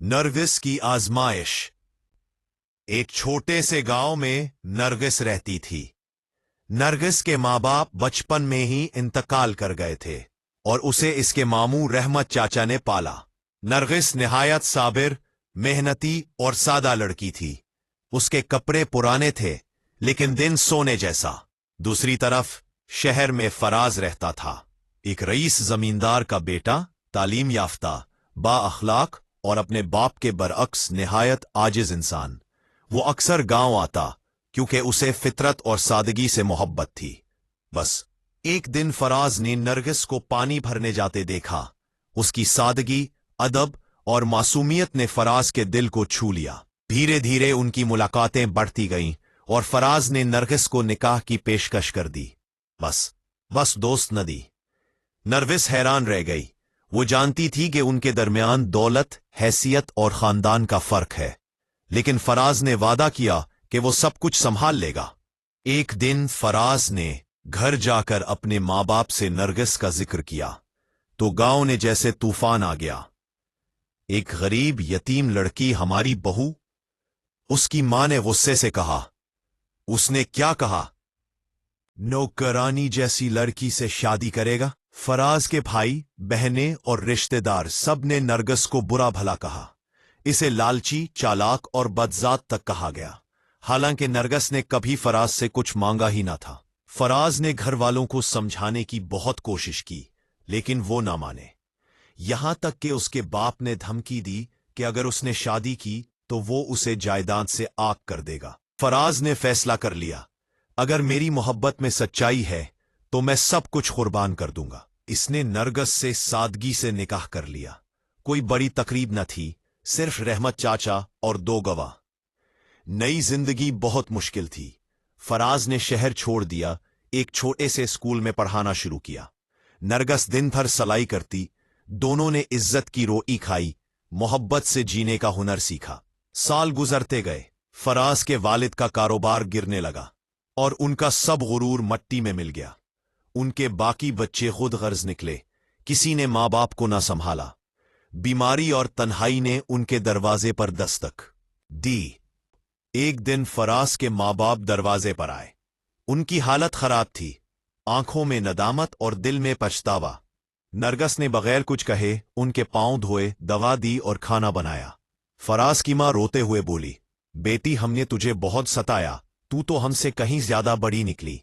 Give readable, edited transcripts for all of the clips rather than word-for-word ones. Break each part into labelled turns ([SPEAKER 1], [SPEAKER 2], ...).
[SPEAKER 1] नरगिस की आजमाइश। एक छोटे से गांव में नरगिस रहती थी। नरगिस के माँ बाप बचपन में ही इंतकाल कर गए थे और उसे इसके मामू रहमत चाचा ने पाला। नरगिस निहायत साबिर, मेहनती और सादा लड़की थी। उसके कपड़े पुराने थे लेकिन दिन सोने जैसा। दूसरी तरफ शहर में फराज रहता था, एक रईस जमींदार का बेटा, तालीम याफ्ता, बा अखलाक और अपने बाप के बरअक्स निहायत आजिज इंसान। वो अक्सर गांव आता क्योंकि उसे फितरत और सादगी से मोहब्बत थी। बस एक दिन फराज ने नरगिस को पानी भरने जाते देखा। उसकी सादगी, अदब और मासूमियत ने फराज के दिल को छू लिया। धीरे धीरे उनकी मुलाकातें बढ़ती गईं और फराज ने नरगिस को निकाह की पेशकश कर दी। बस दोस्त न दी। नरगिस हैरान रह गई। वो जानती थी कि उनके दरमियान दौलत, हैसियत और खानदान का फर्क है, लेकिन फराज ने वादा किया कि वो सब कुछ संभाल लेगा। एक दिन फराज ने घर जाकर अपने माँ बाप से नरगिस का जिक्र किया तो गांव ने जैसे तूफान आ गया। एक गरीब यतीम लड़की हमारी बहू? उसकी मां ने गुस्से से कहा। उसने क्या कहा? नौकरानी जैसी लड़की से शादी करेगा? फराज के भाई, बहनें और रिश्तेदार सब ने नरगिस को बुरा भला कहा। इसे लालची, चालाक और बदजात तक कहा गया। हालांकि नरगिस ने कभी फराज से कुछ मांगा ही ना था। फराज ने घर वालों को समझाने की बहुत कोशिश की लेकिन वो ना माने। यहां तक कि उसके बाप ने धमकी दी कि अगर उसने शादी की तो वो उसे जायदाद से आग कर देगा। फराज ने फैसला कर लिया, अगर मेरी मोहब्बत में सच्चाई है तो मैं सब कुछ कुर्बान कर दूंगा। इसने नरगिस से सादगी से निकाह कर लिया। कोई बड़ी तकरीब न थी, सिर्फ रहमत चाचा और 2 गवाह। नई जिंदगी बहुत मुश्किल थी। फराज ने शहर छोड़ दिया, एक छोटे से स्कूल में पढ़ाना शुरू किया। नरगिस दिन भर सलाई करती। दोनों ने इज्जत की रोटी खाई, मोहब्बत से जीने का हुनर सीखा। साल गुजरते गए। फराज के वालिद का कारोबार गिरने लगा और उनका सब गुरूर मट्टी में मिल गया। उनके बाकी बच्चे खुद गर्ज निकले। किसी ने माँ बाप को ना संभाला। बीमारी और तन्हाई ने उनके दरवाजे पर दस्तक दी। एक दिन फराज के माँ बाप दरवाजे पर आए। उनकी हालत खराब थी, आंखों में नदामत और दिल में पछतावा। नरगिस ने बगैर कुछ कहे उनके पांव धोए, दवा दी और खाना बनाया। फराज की माँ रोते हुए बोली, बेटी हमने तुझे बहुत सताया, तू तो हमसे कहीं ज्यादा बड़ी निकली।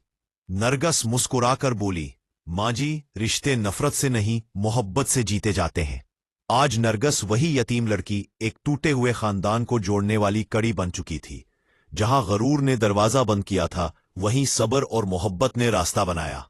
[SPEAKER 1] नरगिस मुस्कुराकर बोली, माँ जी, रिश्ते नफरत से नहीं मोहब्बत से जीते जाते हैं। आज नरगिस वही यतीम लड़की एक टूटे हुए खानदान को जोड़ने वाली कड़ी बन चुकी थी। जहां गरूर ने दरवाजा बंद किया था वहीं सब्र और मोहब्बत ने रास्ता बनाया।